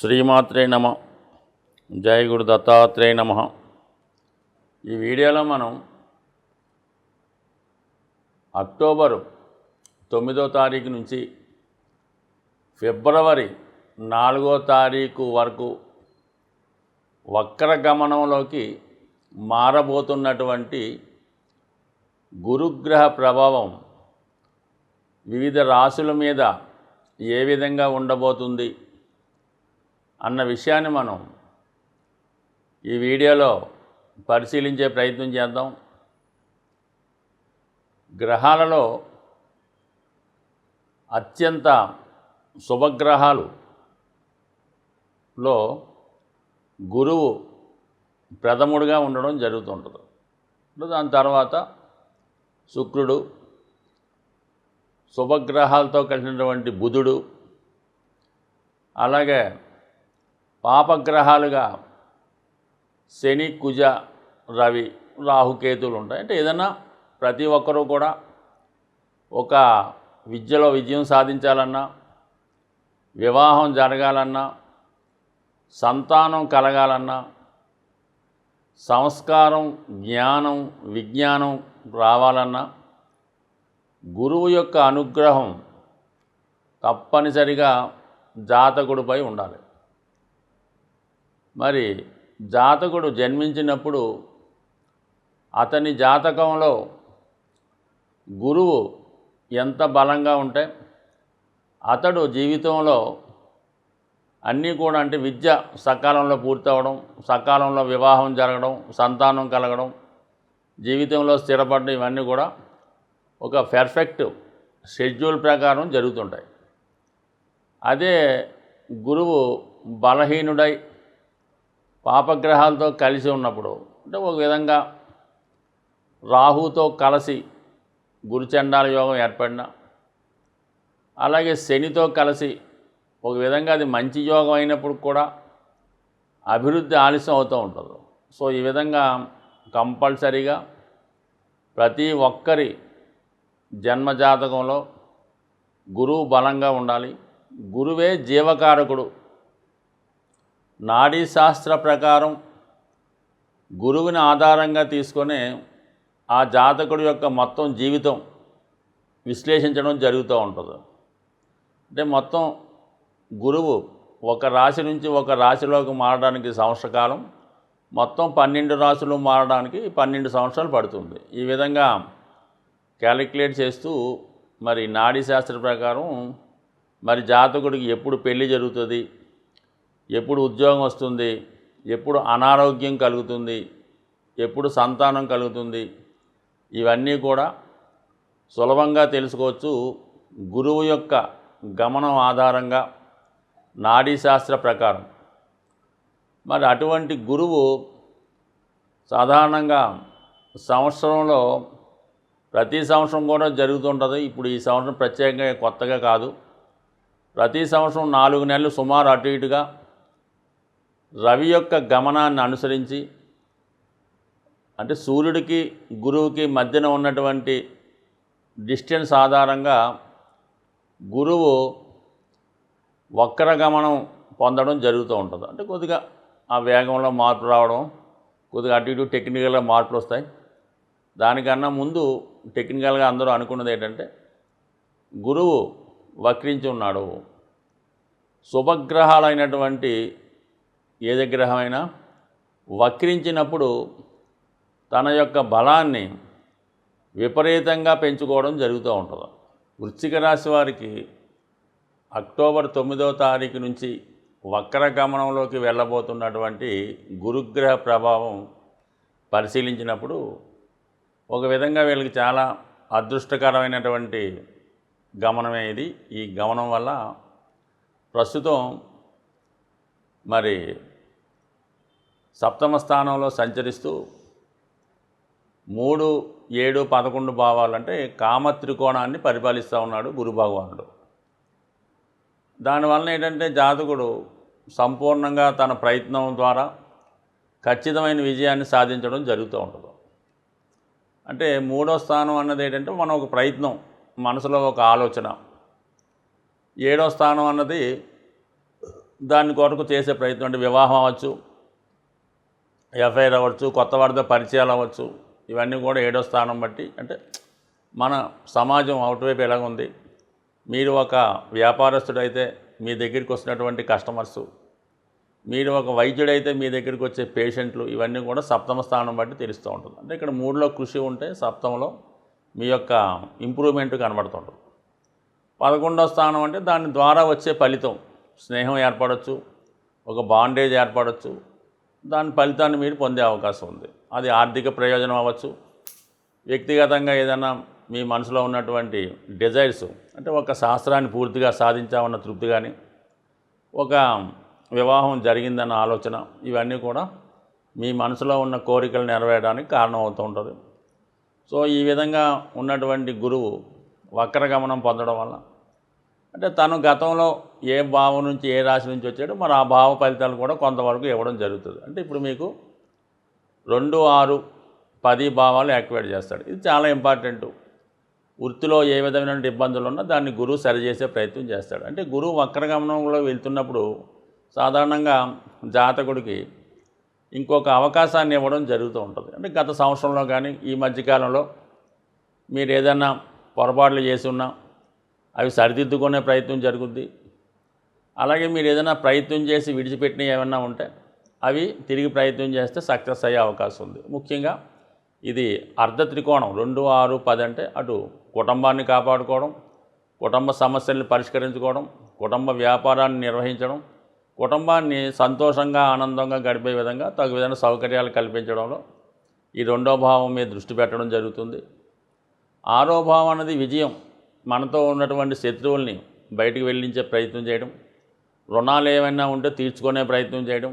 శ్రీమాత్రే నమ. జై గురు దత్తాత్రేయ నమ. ఈ వీడియోలో మనం అక్టోబరు 9వ తారీఖు నుంచి ఫిబ్రవరి 4వ తారీఖు వరకు వక్రగమనంలోకి మారబోతున్నటువంటి గురుగ్రహ ప్రభావం వివిధ రాశుల మీద ఏ విధంగా ఉండబోతుంది అన్న విషయాన్ని మనం ఈ వీడియోలో పరిశీలించే ప్రయత్నం చేద్దాం. గ్రహాలలో అత్యంత శుభగ్రహాలులో గురువు ప్రథముడుగా ఉండడం జరుగుతుంటుంది. దాని తర్వాత శుక్రుడు, శుభగ్రహాలతో కలిసినటువంటి బుధుడు, అలాగే పాపగ్రహాలుగా శని, కుజ, రవి, రాహుకేతువులు ఉంటాయి. అంటే ఏదైనా ప్రతి ఒక్కరూ కూడా ఒక విద్యలో విజయం సాధించాలన్నా, వివాహం జరగాలన్నా, సంతానం కలగాలన్నా, సంస్కారం, జ్ఞానం, విజ్ఞానం రావాలన్నా గురువు యొక్క అనుగ్రహం తప్పనిసరిగా జాతకుడిపై ఉండాలి. మరి జాతకుడు జన్మించినప్పుడు అతని జాతకంలో గురువు ఎంత బలంగా ఉంటే అతడు జీవితంలో అన్నీ కూడా, అంటే విద్య సకాలంలో పూర్తవడం, సకాలంలో వివాహం జరగడం, సంతానం కలగడం, జీవితంలో స్థిరపడడం, ఇవన్నీ కూడా ఒక పర్ఫెక్ట్ షెడ్యూల్ ప్రకారం జరుగుతుంటాయి. అదే గురువు బలహీనుడై పాపగ్రహాలతో కలిసి ఉన్నప్పుడు, అంటే ఒక విధంగా రాహుతో కలిసి గురుచండాల యోగం ఏర్పడిన, అలాగే శనితో కలిసి ఒక విధంగా అది మంచి యోగం అయినప్పుడు కూడా అభివృద్ధి ఆలస్యం అవుతూ ఉంటుంది. సో ఈ విధంగా కంపల్సరీగా ప్రతి ఒక్కరి జన్మజాతకంలో గురువు బలంగా ఉండాలి. గురువే జీవకారకుడు. నాడీ శాస్త్ర ప్రకారం గురువుని ఆధారంగా తీసుకొని ఆ జాతకుడి యొక్క మొత్తం జీవితం విశ్లేషించడం జరుగుతూ ఉంటుంది. అంటే మొత్తం గురువు ఒక రాశి నుంచి ఒక రాశిలోకి మారడానికి సంవత్సరకాలం, మొత్తం 12 రాశులు మారడానికి 12 సంవత్సరాలు పడుతుంది. ఈ విధంగా క్యాలిక్యులేట్ చేస్తూ మరి నాడీ శాస్త్ర ప్రకారం మరి జాతకుడికి ఎప్పుడు పెళ్లి జరుగుతుంది, ఎప్పుడు ఉద్యోగం వస్తుంది, ఎప్పుడు అనారోగ్యం కలుగుతుంది, ఎప్పుడు సంతానం కలుగుతుంది, ఇవన్నీ కూడా సులభంగా తెలుసుకోవచ్చు గురువు యొక్క గమనం ఆధారంగా నాడీ శాస్త్ర ప్రకారం. మరి అటువంటి గురువు సాధారణంగా సంవత్సరంలో ప్రతి సంవత్సరం కూడా జరుగుతుంటుంది. ఇప్పుడు ఈ సంవత్సరం ప్రత్యేకంగా కొత్తగా కాదు. ప్రతి సంవత్సరం 4 నెలలు సుమారు అటు ఇటుగా రవి యొక్క గమనాన్ని అనుసరించి, అంటే సూర్యుడికి గురువుకి మధ్యన ఉన్నటువంటి డిస్టెన్స్ ఆధారంగా గురువు వక్రగమనం పొందడం జరుగుతూ ఉంటుంది. అంటే కొద్దిగా ఆ వేగంలో మార్పు రావడం, కొద్దిగా అటు ఇటు టెక్నికల్గా మార్పులు వస్తాయి. దానికన్నా ముందు టెక్నికల్గా అందరూ అనుకున్నది ఏంటంటే గురువు వక్రించి ఉన్నాడు. శుభగ్రహాలైనటువంటి ఏది గ్రహమైనా వక్రించినప్పుడు తన యొక్క బలాన్ని విపరీతంగా పెంచుకోవడం జరుగుతూ ఉంటుంది. వృశ్చిక రాశి వారికి అక్టోబర్ 9వ తారీఖు నుంచి వక్రగమనంలోకి వెళ్ళబోతున్నటువంటి గురుగ్రహ ప్రభావం పరిశీలించినప్పుడు ఒక విధంగా వీళ్ళకి చాలా అదృష్టకరమైనటువంటి గమనమే ఇది. ఈ గమనం వల్ల ప్రస్తుతం మరి సప్తమ స్థానంలో సంచరిస్తూ 3, 7, 11 భావాలు, అంటే కామత్రికోణాన్ని పరిపాలిస్తూ ఉన్నాడు గురు భగవానుడు. దానివల్ల ఏంటంటే జాతకుడు సంపూర్ణంగా తన ప్రయత్నం ద్వారా ఖచ్చితమైన విజయాన్ని సాధించడం జరుగుతూ ఉంటుంది. అంటే 3వ స్థానం అన్నది ఏంటంటే మనం ఒక ప్రయత్నం, మనసులో ఒక ఆలోచన. 7వ స్థానం అన్నది దాని కొరకు చేసే ప్రయత్నం అంటే వివాహం అవ్వచ్చు, ఎఫ్ఐఆర్ అవ్వచ్చు, కొత్త వారితో పరిచయాలు అవ్వచ్చు. ఇవన్నీ కూడా 7వ స్థానం బట్టి అంటే మన సమాజం అటువైపు ఎలాగుంది, మీరు ఒక వ్యాపారస్తుడైతే మీ దగ్గరికి వస్తున్నటువంటి కస్టమర్సు, మీరు ఒక వైద్యుడైతే మీ దగ్గరికి వచ్చే పేషెంట్లు, ఇవన్నీ కూడా 7వ స్థానం బట్టి తెలుస్తూ ఉంటుంది. అంటే ఇక్కడ 3లో కృషి ఉంటే 7లో మీ యొక్క ఇంప్రూవ్మెంట్ కనబడుతుంటుంది. 11వ స్థానం అంటే దాని ద్వారా వచ్చే ఫలితం, స్నేహం ఏర్పడవచ్చు, ఒక బాండేజ్ ఏర్పడవచ్చు, దాని ఫలితాన్ని మీరు పొందే అవకాశం ఉంది. అది ఆర్థిక ప్రయోజనం అవ్వచ్చు, వ్యక్తిగతంగా ఏదైనా మీ మనసులో ఉన్నటువంటి డిజైర్స్ అంటే ఒక శాస్త్రాన్ని పూర్తిగా సాధించామన్న తృప్తి కానీ, ఒక వివాహం జరిగిందన్న ఆలోచన, ఇవన్నీ కూడా మీ మనసులో ఉన్న కోరికలు నెరవేరడానికి కారణం అవుతూ ఉంటుంది. సో ఈ విధంగా ఉన్నటువంటి గురువు వక్రగమనం పొందడం వల్ల అంటే తను గతంలో ఏ భావం నుంచి ఏ రాశి నుంచి వచ్చాడో మరి ఆ భావ ఫలితాలు కూడా కొంతవరకు ఇవ్వడం జరుగుతుంది. అంటే ఇప్పుడు మీకు 2, 6, 10 భావాలు యాక్టివేట్ చేస్తాడు. ఇది చాలా ఇంపార్టెంట్. వృత్తిలో ఏ విధమైన ఇబ్బందులు ఉన్నా దాన్ని గురువు సరిచేసే ప్రయత్నం చేస్తాడు. అంటే గురువు వక్రగమనంలో వెళ్తున్నప్పుడు సాధారణంగా జాతకుడికి ఇంకొక అవకాశాన్ని ఇవ్వడం జరుగుతూ ఉంటుంది. అంటే గత సంవత్సరంలో కానీ ఈ మధ్యకాలంలో మీరు ఏదైనా పొరపాట్లు చేసి ఉన్నా అవి సరిదిద్దుకునే ప్రయత్నం జరుగుద్ది. అలాగే మీరు ఏదైనా ప్రయత్నం చేసి విడిచిపెట్టినవి ఏమన్నా ఉంటే అవి తిరిగి ప్రయత్నం చేస్తే సక్సెస్ అయ్యే అవకాశం ఉంది. ముఖ్యంగా ఇది అర్ధ త్రికోణం 2, 6, 10 అంటే అటు కుటుంబాన్ని కాపాడుకోవడం, కుటుంబ సమస్యల్ని పరిష్కరించుకోవడం, కుటుంబ వ్యాపారాన్ని నిర్వహించడం, కుటుంబాన్ని సంతోషంగా ఆనందంగా గడిపే విధంగా తగు విధంగా సౌకర్యాలు కల్పించడంలో ఈ 2వ భావం మీద దృష్టి పెట్టడం జరుగుతుంది. 6వ భావం అనేది విజయం, మనతో ఉన్నటువంటి శత్రువుల్ని బయటికి వెళ్ళించే ప్రయత్నం చేయడం, రుణాలు ఏమైనా ఉంటే తీర్చుకునే ప్రయత్నం చేయడం,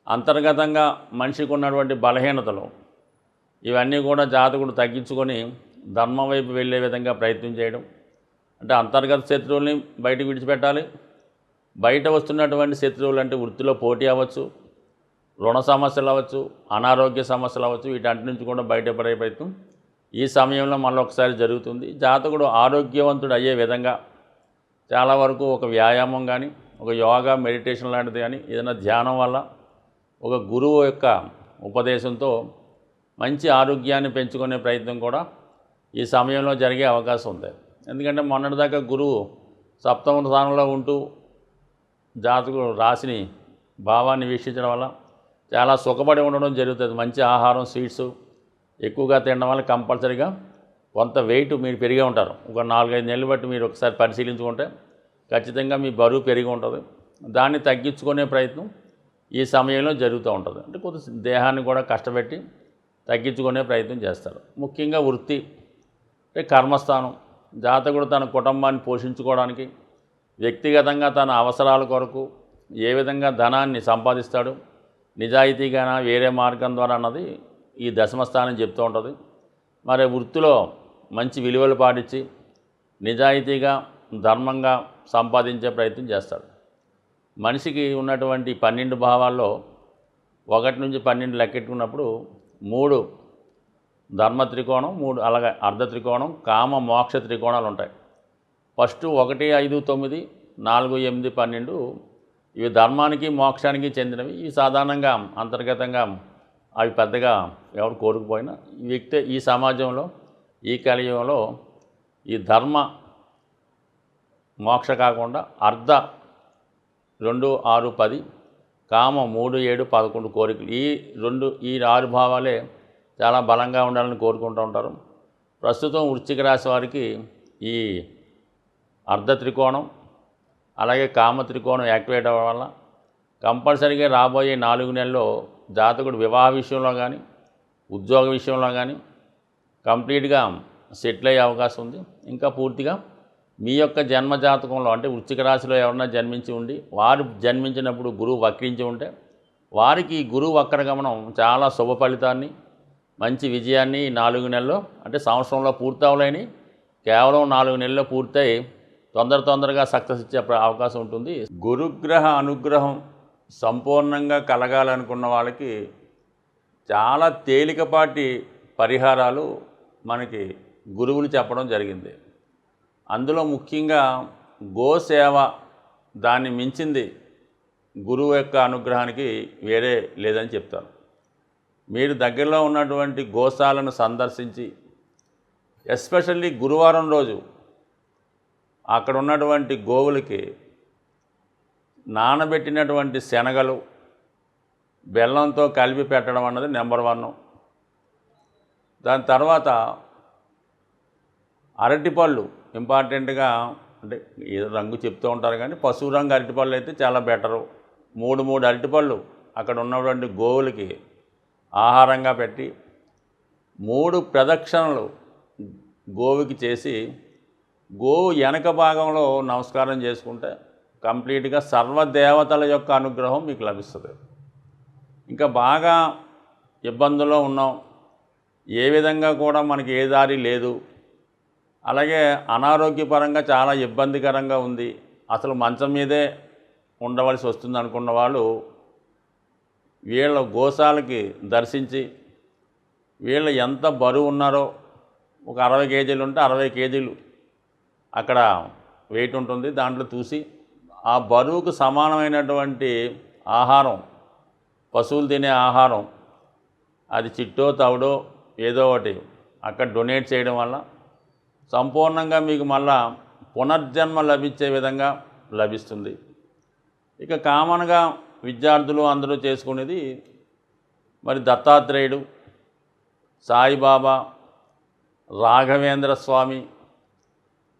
అంతర్గతంగా మనిషికి ఉన్నటువంటి బలహీనతలు ఇవన్నీ కూడా జాతకుడు తగ్గించుకొని ధర్మం వైపు వెళ్ళే విధంగా ప్రయత్నం చేయడం. అంటే అంతర్గత శత్రువుల్ని బయటకు విడిచిపెట్టాలి, బయట వస్తున్నటువంటి శత్రువులు అంటే వృత్తిలో పోటీ అవ్వచ్చు, రుణ సమస్యలు అవ్వచ్చు, అనారోగ్య సమస్యలు అవ్వచ్చు, వీటన్నిటి నుంచి కూడా బయటపడే ప్రయత్నం ఈ సమయంలో మళ్ళీ ఒకసారి జరుగుతుంది. జాతకుడు ఆరోగ్యవంతుడు అయ్యే విధంగా చాలా వరకు ఒక వ్యాయామం కానీ, ఒక యోగా మెడిటేషన్ లాంటిది కానీ, ఏదైనా ధ్యానం వల్ల, ఒక గురువు యొక్క ఉపదేశంతో మంచి ఆరోగ్యాన్ని పెంచుకునే ప్రయత్నం కూడా ఈ సమయంలో జరిగే అవకాశం ఉంది. ఎందుకంటే మొన్నటిదాకా గురువు 7వ స్థానంలో ఉంటూ జాతకుడు రాశిని భావాన్ని వీక్షించడం వల్ల చాలా సుఖపడి ఉండడం జరుగుతుంది. మంచి ఆహారం, స్వీట్స్ ఎక్కువగా తినడం వల్ల కంపల్సరీగా కొంత వెయిట్ మీరు పెరిగే ఉంటారు. ఒక 4-5 నెలలు బట్టి మీరు ఒకసారి పరిశీలించుకుంటే ఖచ్చితంగా మీ బరువు పెరిగి ఉంటుంది. దాన్ని తగ్గించుకునే ప్రయత్నం ఈ సమయంలో జరుగుతూ ఉంటుంది. అంటే కొంత దేహాన్ని కూడా కష్టపెట్టి తగ్గించుకునే ప్రయత్నం చేస్తారు. ముఖ్యంగా వృత్తి అంటే కర్మస్థానం, జాతకుడు తన కుటుంబాన్ని పోషించుకోవడానికి, వ్యక్తిగతంగా తన అవసరాల కొరకు ఏ విధంగా ధనాన్ని సంపాదిస్తాడు, నిజాయితీగానా వేరే మార్గం ద్వారా అన్నది ఈ 10వ స్థానం చెప్తూ ఉంటుంది. మరి వృత్తిలో మంచి విలువలు పాటించి నిజాయితీగా ధర్మంగా సంపాదించే ప్రయత్నం చేస్తాడు. మనిషికి ఉన్నటువంటి 12 భావాల్లో 1 నుంచి 12 లెక్కెట్టుకున్నప్పుడు 3 ధర్మ త్రికోణం, 3 అలాగే అర్ధ త్రికోణం, కామ మోక్ష త్రికోణాలు ఉంటాయి. ఫస్ట్ 1, 5, 9, 4, 8, 12 ఇవి ధర్మానికి మోక్షానికి చెందినవి. ఇవి సాధారణంగా అంతర్గతంగా అవి పెద్దగా ఎవరు కోరుకుపోయినా ఈ వ్యక్తి ఈ సమాజంలో ఈ కలియుగంలో ఈ ధర్మ మోక్ష కాకుండా అర్ధ 2, 6, 10, కామ 3, 7, 11 కోరికలు ఈ 6 భావాలే చాలా బలంగా ఉండాలని కోరుకుంటూ ఉంటారు. ప్రస్తుతం వృశ్చిక రాశి వారికి ఈ అర్ధ త్రికోణం అలాగే కామ త్రికోణం యాక్టివేట్ అవ్వడం వల్ల కంపల్సరీగా రాబోయే 4 నెలల్లో జాతకుడు వివాహ విషయంలో కానీ, ఉద్యోగ విషయంలో కానీ కంప్లీట్గా సెటిల్ అయ్యే అవకాశం ఉంది. ఇంకా పూర్తిగా మీ యొక్క జన్మ జాతకంలో అంటే వృశ్చిక రాశిలో ఎవరన్నా జన్మించి ఉండి వారు జన్మించినప్పుడు గురువు వక్రించి ఉంటే వారికి ఈ గురువు వక్రగమనం చాలా శుభ ఫలితాన్ని, మంచి విజయాన్ని 4 నెలల్లో అంటే సంవత్సరంలో పూర్తవలేని కేవలం 4 నెలల్లో పూర్తయి తొందరగా సక్సెస్ ఇచ్చే అవకాశం ఉంటుంది. గురుగ్రహ అనుగ్రహం సంపూర్ణంగా కలగాలనుకున్న వాళ్ళకి చాలా తేలికపాటి పరిహారాలు మనకి గురువులు చెప్పడం జరిగింది. అందులో ముఖ్యంగా గోసేవ, దాన్ని మించింది గురువు యొక్క అనుగ్రహానికి వేరే లేదని చెప్తాను. మీరు దగ్గరలో ఉన్నటువంటి గోశాలను సందర్శించి ఎస్పెషల్లీ గురువారం రోజు అక్కడ ఉన్నటువంటి గోవులకి నానబెట్టినటువంటి శనగలు బెల్లంతో కలిపి పెట్టడం అన్నది నెంబర్ 1. దాని తర్వాత అరటిపళ్ళు ఇంపార్టెంట్గా, అంటే ఏదో రంగు చెప్తూ ఉంటారు కానీ పసుపు రంగు అరటిపళ్ళు అయితే చాలా బెటరు. 3 అరటిపళ్ళు అక్కడ ఉన్నటువంటి గోవులకి ఆహారంగా పెట్టి 3 ప్రదక్షిణలు గోవుకి చేసి గోవు వెనక భాగంలో నమస్కారం చేసుకుంటే కంప్లీట్గా సర్వదేవతల యొక్క అనుగ్రహం మీకు లభిస్తుంది. ఇంకా బాగా ఇబ్బందుల్లో ఉన్నాం, ఏ విధంగా కూడా మనకి ఏ దారి లేదు, అలాగే అనారోగ్యపరంగా చాలా ఇబ్బందికరంగా ఉంది, అసలు మంచం మీదే ఉండవలసి వస్తుంది అనుకున్న వాళ్ళు వీళ్ళ గోశాలకి దర్శించి వీళ్ళు ఎంత బరువు ఉన్నారో, ఒక 60 కేజీలు ఉంటే 60 కేజీలు అక్కడ వెయిట్ ఉంటుంది, దాంట్లో చూసి ఆ బరువుకు సమానమైనటువంటి ఆహారం, పశువులు తినే ఆహారం, అది చిట్టో తవుడో ఏదో ఒకటి అక్కడ డొనేట్ చేయడం వల్ల సంపూర్ణంగా మీకు మళ్ళా పునర్జన్మ లభించే విధంగా లభిస్తుంది. ఇక కామన్గా విద్యార్థులు అందరూ చేసుకునేది మరి దత్తాత్రేయుడు, సాయిబాబా, రాఘవేంద్ర స్వామి,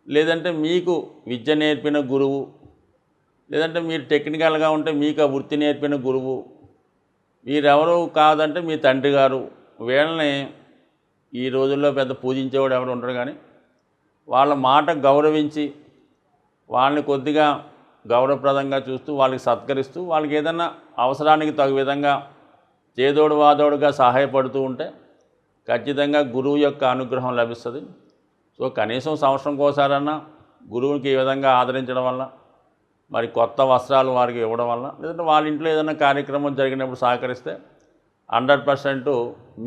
లేదంటే మీకు విద్య నేర్పిన గురువు, లేదంటే మీరు టెక్నికల్గా ఉంటే మీకు ఆ వృత్తి నేర్పిన గురువు, వీరెవరు కాదంటే మీ తండ్రి గారు. వీళ్ళని ఈ రోజుల్లో పెద్ద పూజించేవాడు ఎవరు ఉంటారు, కానీ వాళ్ళ మాట గౌరవించి వాళ్ళని కొద్దిగా గౌరవప్రదంగా చూస్తూ వాళ్ళకి సత్కరిస్తూ వాళ్ళకి ఏదన్నా అవసరానికి తగు విధంగా చేదోడు వాదోడుగా సహాయపడుతూ ఉంటే ఖచ్చితంగా గురువు యొక్క అనుగ్రహం లభిస్తుంది. సో కనీసం సంవత్సరంకి ఒకసారన్నా గురువుకి ఈ విధంగా ఆదరించడం వల్ల, మరి కొత్త వస్త్రాలు వారికి ఇవ్వడం వల్ల, లేదంటే వాళ్ళ ఇంట్లో ఏదైనా కార్యక్రమం జరిగినప్పుడు సహకరిస్తే 100%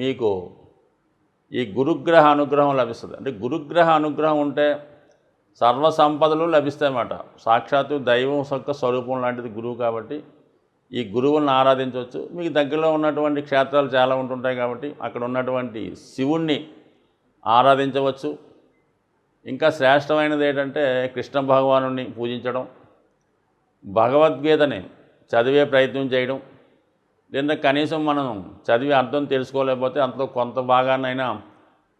మీకు ఈ గురుగ్రహ అనుగ్రహం లభిస్తుంది. అంటే గురుగ్రహ అనుగ్రహం ఉంటే సర్వ సంపదలు లభిస్తాయన్నమాట. సాక్షాత్తు దైవం యొక్క స్వరూపం లాంటిది గురువు కాబట్టి ఈ గురువులను ఆరాధించవచ్చు. మీకు దగ్గరలో ఉన్నటువంటి క్షేత్రాలు చాలా ఉంటుంటాయి కాబట్టి అక్కడ ఉన్నటువంటి శివుణ్ణి ఆరాధించవచ్చు. ఇంకా శ్రేష్టమైనది ఏంటంటే కృష్ణ భగవానుని పూజించడం, భగవద్గీతని చదివే ప్రయత్నం చేయడం, లేదా కనీసం మనం చదివి అర్థం తెలుసుకోలేకపోతే అంతలో కొంత భాగాన్నైనా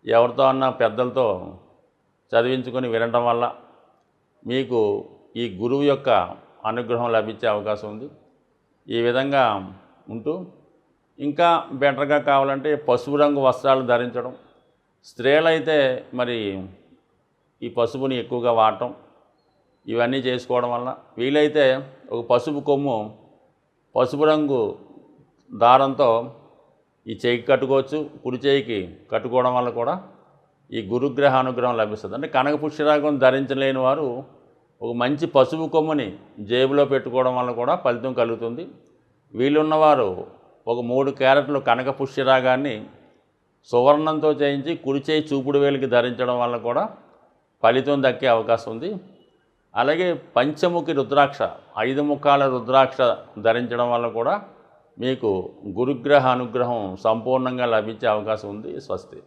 ఎవరితో అన్న పెద్దలతో చదివించుకొని వినడం వల్ల మీకు ఈ గురువు యొక్క అనుగ్రహం లభించే అవకాశం ఉంది. ఈ విధంగా ఉంటూ ఇంకా బెటర్గా కావాలంటే పసుపు రంగు వస్త్రాలు ధరించడం, స్త్రీలైతే మరి ఈ పసుపుని ఎక్కువగా వాడటం, ఇవన్నీ చేసుకోవడం వల్ల వీలైతే ఒక పసుపు కొమ్ము పసుపు రంగు దారంతో ఈ చేయికి కట్టుకోవచ్చు, కుడి చేయికి కట్టుకోవడం వల్ల కూడా ఈ గురుగ్రహ అనుగ్రహం లభిస్తుంది. అంటే కనక పుష్యరాగం ధరించలేని వారు ఒక మంచి పసుపు కొమ్ముని జేబులో పెట్టుకోవడం వల్ల కూడా ఫలితం కలుగుతుంది. వీలున్నవారు ఒక 3 క్యారెట్లు కనక పుష్యరాగాన్ని సువర్ణంతో చేయించి కుడి చేయి చూపుడు వేలికి ధరించడం వల్ల కూడా ఫలితం దక్కే అవకాశం ఉంది. అలాగే పంచముఖి రుద్రాక్ష, 5 ముఖాల రుద్రాక్ష ధరించడం వల్ల కూడా మీకు గురుగ్రహ అనుగ్రహం సంపూర్ణంగా లభించే అవకాశం ఉంది. స్వస్తి.